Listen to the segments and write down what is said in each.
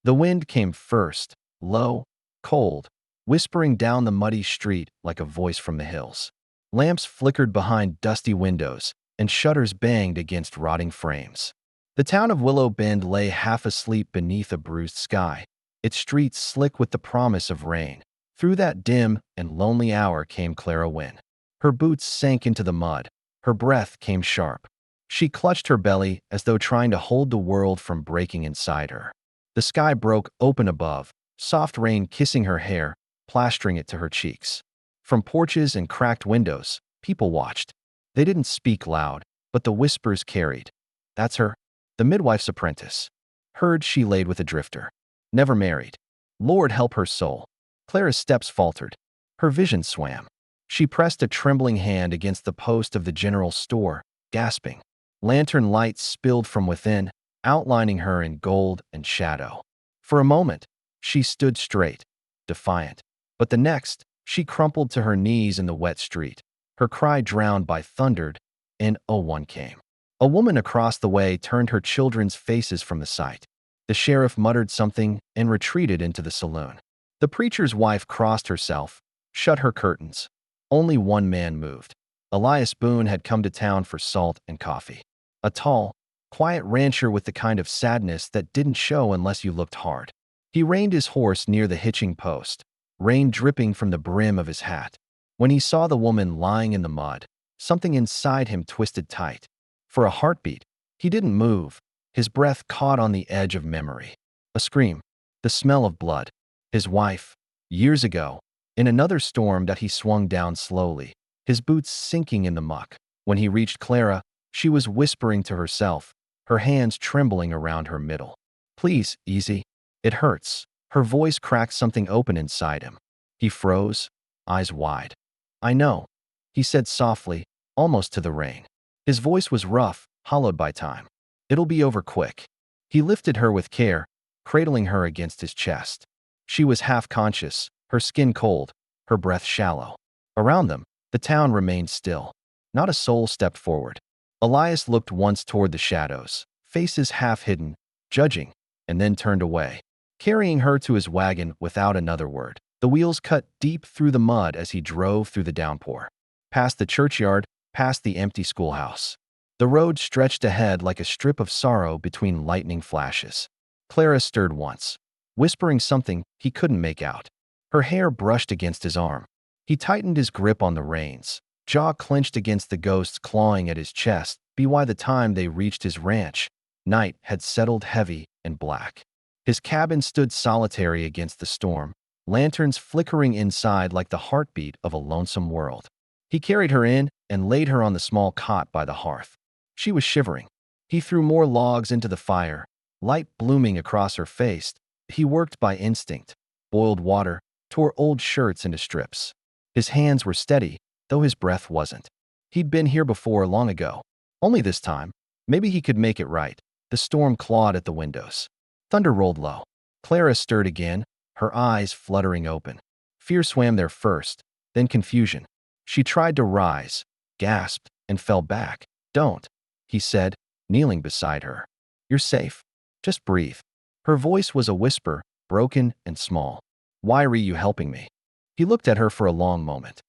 The wind came first, low, cold, whispering down the muddy street like a voice from the hills. Lamps flickered behind dusty windows, and shutters banged against rotting frames. The town of Willow Bend lay half asleep beneath a bruised sky, its streets slick with the promise of rain. Through that dim and lonely hour came Clara Wynne. Her boots sank into the mud. Her breath came sharp. She clutched her belly as though trying to hold the world from breaking inside her. The sky broke open above, soft rain kissing her hair, plastering it to her cheeks. From porches and cracked windows, people watched. They didn't speak loud, but the whispers carried. That's her, the midwife's apprentice. Heard she laid with a drifter. Never married. Lord help her soul. Clara's steps faltered. Her vision swam. She pressed a trembling hand against the post of the general store, gasping. Lantern lights spilled from within, outlining her in gold and shadow. For a moment, she stood straight, defiant. But the next, she crumpled to her knees in the wet street. Her cry drowned by thundered, and one came. A woman across the way turned her children's faces from the sight. The sheriff muttered something and retreated into the saloon. The preacher's wife crossed herself, shut her curtains. Only one man moved. Elias Boone had come to town for salt and coffee. A tall, quiet rancher with the kind of sadness that didn't show unless you looked hard. He reined his horse near the hitching post, rain dripping from the brim of his hat. When he saw the woman lying in the mud, something inside him twisted tight. For a heartbeat, he didn't move. His breath caught on the edge of memory. A scream, the smell of blood. His wife, years ago, in another storm that he swung down slowly, his boots sinking in the muck. When he reached Clara, she was whispering to herself, her hands trembling around her middle. Please, easy. It hurts. Her voice cracked something open inside him. He froze, eyes wide. I know, he said softly, almost to the rain. His voice was rough, hollowed by time. It'll be over quick. He lifted her with care, cradling her against his chest. She was half conscious, her skin cold, her breath shallow. Around them, the town remained still. Not a soul stepped forward. Elias looked once toward the shadows, faces half hidden, judging, and then turned away, carrying her to his wagon without another word. The wheels cut deep through the mud as he drove through the downpour. Past the churchyard, past the empty schoolhouse. The road stretched ahead like a strip of sorrow between lightning flashes. Clara stirred once, whispering something he couldn't make out. Her hair brushed against his arm. He tightened his grip on the reins, jaw clenched against the ghosts clawing at his chest. By the time they reached his ranch, night had settled heavy and black. His cabin stood solitary against the storm, lanterns flickering inside like the heartbeat of a lonesome world. He carried her in and laid her on the small cot by the hearth. She was shivering. He threw more logs into the fire, light blooming across her face. He worked by instinct, boiled water, tore old shirts into strips. His hands were steady, though his breath wasn't. He'd been here before long ago. Only this time, maybe he could make it right. The storm clawed at the windows. Thunder rolled low. Clara stirred again, her eyes fluttering open. Fear swam there first, then confusion. She tried to rise, gasped, and fell back. Don't, he said, kneeling beside her. You're safe. Just breathe. Her voice was a whisper, broken and small. Why are you helping me? He looked at her for a long moment.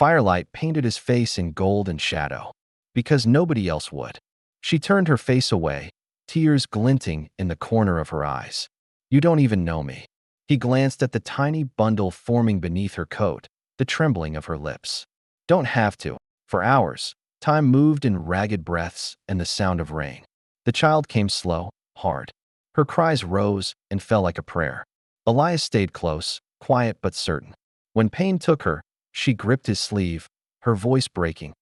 Firelight painted his face in gold and shadow. Because nobody else would. She turned her face away, tears glinting in the corner of her eyes. You don't even know me. He glanced at the tiny bundle forming beneath her coat, the trembling of her lips. Don't have to. For hours, time moved in ragged breaths and the sound of rain. The child came slow, hard. Her cries rose and fell like a prayer. Elias stayed close, quiet but certain. When pain took her, she gripped his sleeve, her voice breaking.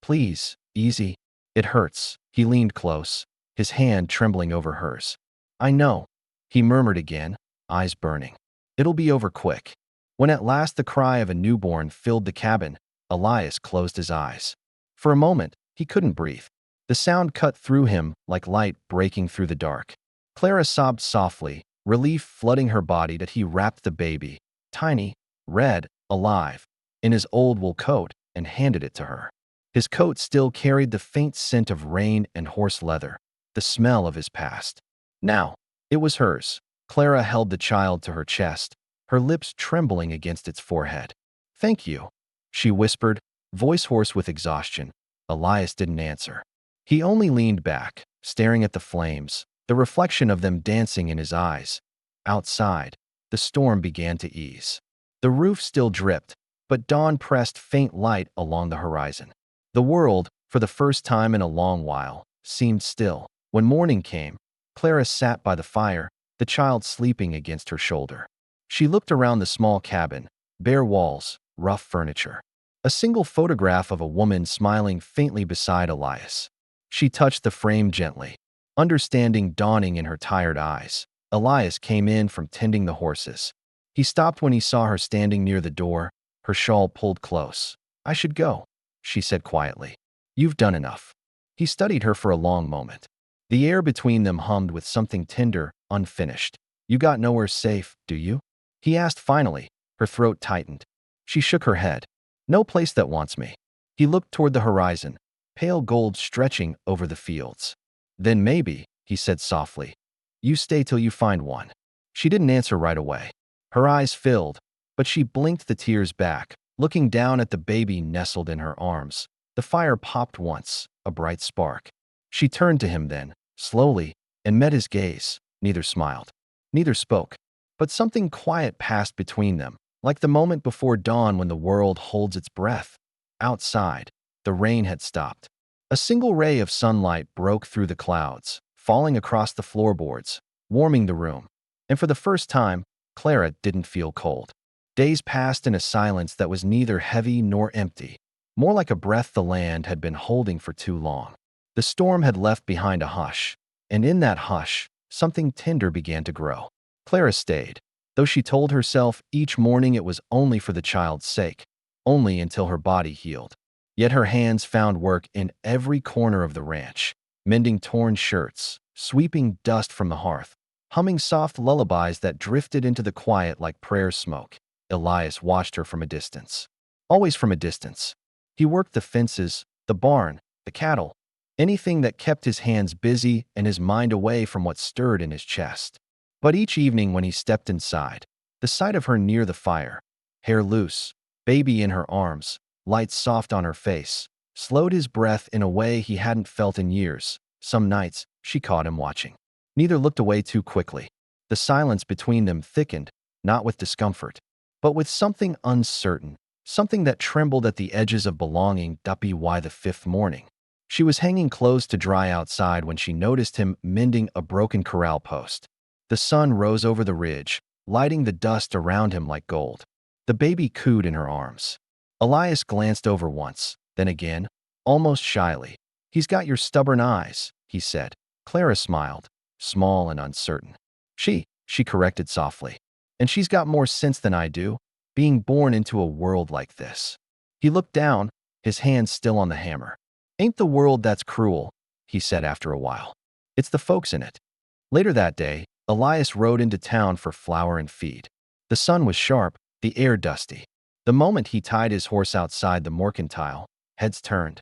Please, easy. It hurts. He leaned close, his hand trembling over hers. I know, he murmured again, eyes burning. It'll be over quick. When at last the cry of a newborn filled the cabin, Elias closed his eyes. For a moment, he couldn't breathe. The sound cut through him like light breaking through the dark. Clara sobbed softly, relief flooding her body that he wrapped the baby, tiny, red, alive, in his old wool coat and handed it to her. His coat still carried the faint scent of rain and horse leather, the smell of his past. Now, it was hers. Clara held the child to her chest, her lips trembling against its forehead. "Thank you," she whispered, voice hoarse with exhaustion. Elias didn't answer. He only leaned back, staring at the flames, the reflection of them dancing in his eyes. Outside, the storm began to ease. The roof still dripped, but dawn pressed faint light along the horizon. The world, for the first time in a long while, seemed still. When morning came, Clara sat by the fire, the child sleeping against her shoulder. She looked around the small cabin, bare walls, rough furniture. A single photograph of a woman smiling faintly beside Elias. She touched the frame gently, understanding dawning in her tired eyes. Elias came in from tending the horses. He stopped when he saw her standing near the door, her shawl pulled close. "I should go," she said quietly. "You've done enough." He studied her for a long moment. The air between them hummed with something tender, unfinished. "You got nowhere safe, do you?" he asked finally. Her throat tightened. She shook her head. "No place that wants me." He looked toward the horizon, pale gold stretching over the fields. "Then maybe," he said softly, "you stay till you find one." She didn't answer right away. Her eyes filled, but she blinked the tears back, looking down at the baby nestled in her arms. The fire popped once, a bright spark. She turned to him then, slowly, and met his gaze. Neither smiled. Neither spoke. But something quiet passed between them, like the moment before dawn when the world holds its breath. Outside, the rain had stopped. A single ray of sunlight broke through the clouds, falling across the floorboards, warming the room. And for the first time, Clara didn't feel cold. Days passed in a silence that was neither heavy nor empty, more like a breath the land had been holding for too long. The storm had left behind a hush, and in that hush, something tender began to grow. Clara stayed, though she told herself each morning it was only for the child's sake, only until her body healed. Yet her hands found work in every corner of the ranch, mending torn shirts, sweeping dust from the hearth, humming soft lullabies that drifted into the quiet like prayer smoke. Elias watched her from a distance. Always from a distance. He worked the fences, the barn, the cattle, anything that kept his hands busy and his mind away from what stirred in his chest. But each evening when he stepped inside, the sight of her near the fire, hair loose, baby in her arms, light soft on her face, slowed his breath in a way he hadn't felt in years. Some nights, she caught him watching. Neither looked away too quickly. The silence between them thickened, not with discomfort, but with something uncertain, something that trembled at the edges of belonging. Why the fifth morning? She was hanging clothes to dry outside when she noticed him mending a broken corral post. The sun rose over the ridge, lighting the dust around him like gold. The baby cooed in her arms. Elias glanced over once, then again, almost shyly. "He's got your stubborn eyes," he said. Clara smiled, small and uncertain. She corrected softly. "And she's got more sense than I do, being born into a world like this." He looked down, his hand still on the hammer. "Ain't the world that's cruel," he said after a while. "It's the folks in it." Later that day, Elias rode into town for flour and feed. The sun was sharp, the air dusty. The moment he tied his horse outside the mercantile, heads turned.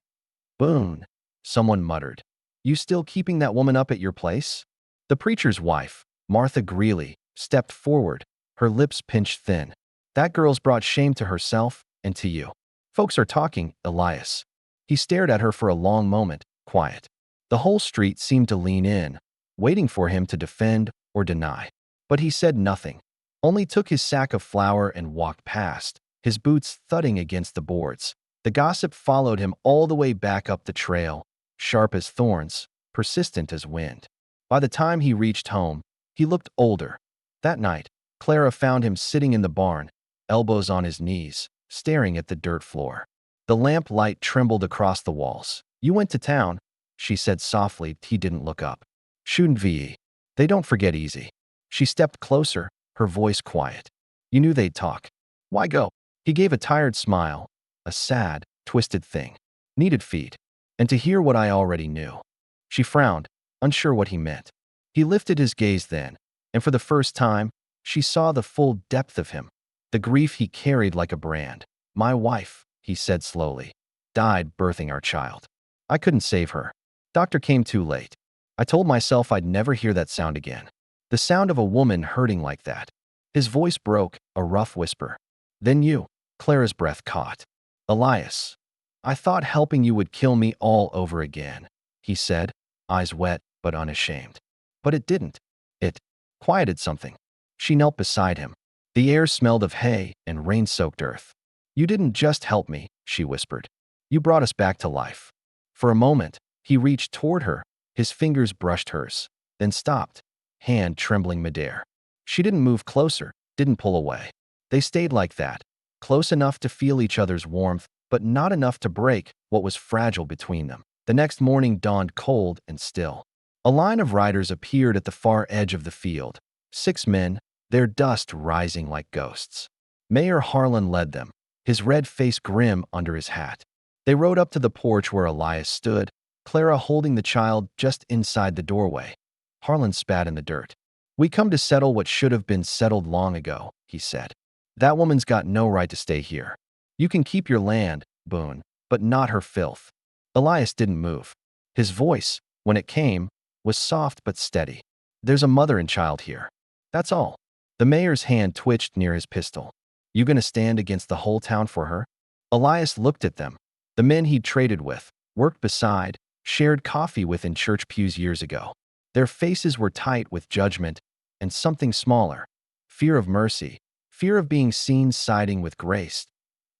"Boone," someone muttered. "You still keeping that woman up at your place?" The preacher's wife, Martha Greeley, stepped forward, her lips pinched thin. "That girl's brought shame to herself and to you." "Folks are talking, Elias." He stared at her for a long moment, quiet. The whole street seemed to lean in, waiting for him to defend or deny. But he said nothing, only took his sack of flour and walked past, his boots thudding against the boards. The gossip followed him all the way back up the trail, sharp as thorns, persistent as wind. By the time he reached home, he looked older. That night, Clara found him sitting in the barn, elbows on his knees, staring at the dirt floor. The lamp light trembled across the walls. "You went to town," she said softly. He didn't look up. "Shouldn't we? They don't forget easy." She stepped closer, her voice quiet. "You knew they'd talk. Why go?" He gave a tired smile, a sad, twisted thing. "Needed feet. And to hear what I already knew." She frowned, unsure what he meant. He lifted his gaze then, and for the first time, she saw the full depth of him, the grief he carried like a brand. "My wife," he said slowly, "died birthing our child. I couldn't save her. Doctor came too late. I told myself I'd never hear that sound again. The sound of a woman hurting like that. His voice broke, a rough whisper. Then you. Clara's breath caught. Elias. I thought helping you would kill me all over again, he said, eyes wet but unashamed. But it didn't. It quieted something. She knelt beside him. The air smelled of hay and rain-soaked earth. You didn't just help me, she whispered. You brought us back to life. For a moment, he reached toward her. His fingers brushed hers, then stopped, hand trembling midair. She didn't move closer, didn't pull away. They stayed like that, close enough to feel each other's warmth, but not enough to break what was fragile between them. The next morning dawned cold and still. A line of riders appeared at the far edge of the field. 6 men, their dust rising like ghosts. Mayor Harlan led them, his red face grim under his hat. They rode up to the porch where Elias stood, Clara holding the child just inside the doorway. Harlan spat in the dirt. We come to settle what should have been settled long ago, he said. That woman's got no right to stay here. You can keep your land, Boone, but not her filth. Elias didn't move. His voice, when it came, was soft but steady. There's a mother and child here. That's all. The mayor's hand twitched near his pistol. You gonna stand against the whole town for her? Elias looked at them. The men he'd traded with, worked beside, shared coffee with in church pews years ago. Their faces were tight with judgment and something smaller. Fear of mercy, fear of being seen siding with grace.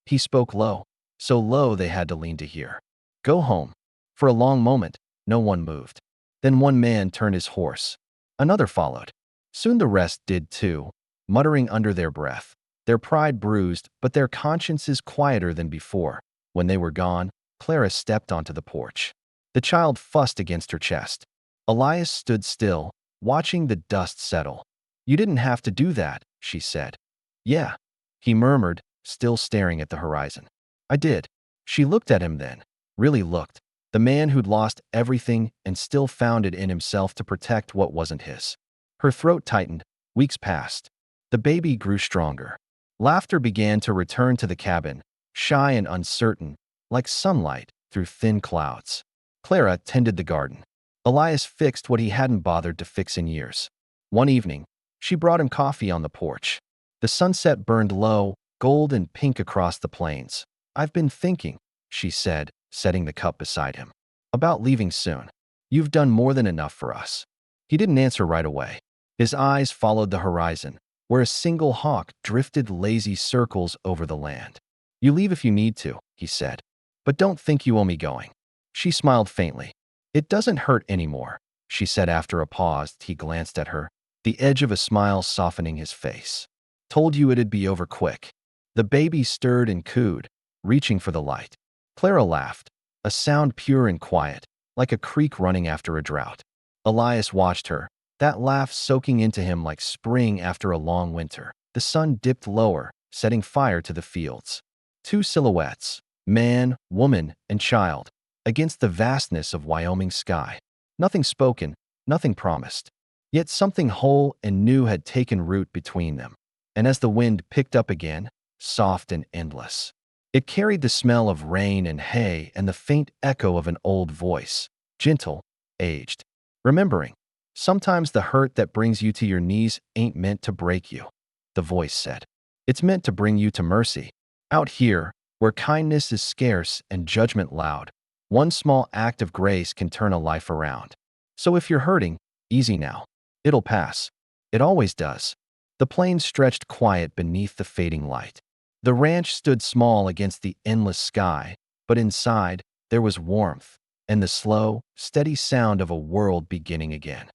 He spoke low, so low they had to lean to hear. Go home. For a long moment, no one moved. Then one man turned his horse. Another followed. Soon the rest did too, muttering under their breath. Their pride bruised, but their consciences quieter than before. When they were gone, Clara stepped onto the porch. The child fussed against her chest. Elias stood still, watching the dust settle. You didn't have to do that, she said. Yeah, he murmured, still staring at the horizon. I did. She looked at him then, really looked. The man who'd lost everything and still found it in himself to protect what wasn't his. Her throat tightened. Weeks passed. The baby grew stronger. Laughter began to return to the cabin, shy and uncertain, like sunlight through thin clouds. Clara tended the garden. Elias fixed what he hadn't bothered to fix in years. One evening, she brought him coffee on the porch. The sunset burned low, gold and pink across the plains. I've been thinking, she said, setting the cup beside him, about leaving soon. You've done more than enough for us. He didn't answer right away. His eyes followed the horizon, where a single hawk drifted lazy circles over the land. You leave if you need to, he said. But don't think you owe me going. She smiled faintly. It doesn't hurt anymore, she said after a pause. He glanced at her, the edge of a smile softening his face. Told you it'd be over quick. The baby stirred and cooed, reaching for the light. Clara laughed, a sound pure and quiet, like a creek running after a drought. Elias watched her, that laugh soaking into him like spring after a long winter. The sun dipped lower, setting fire to the fields. 2 silhouettes, man, woman, and child, against the vastness of Wyoming sky. Nothing spoken, nothing promised. Yet something whole and new had taken root between them. And as the wind picked up again, soft and endless, it carried the smell of rain and hay and the faint echo of an old voice, gentle, aged, remembering. Sometimes the hurt that brings you to your knees ain't meant to break you, the voice said. It's meant to bring you to mercy. Out here, where kindness is scarce and judgment loud, one small act of grace can turn a life around. So if you're hurting, easy now. It'll pass. It always does. The plains stretched quiet beneath the fading light. The ranch stood small against the endless sky, but inside, there was warmth and the slow, steady sound of a world beginning again.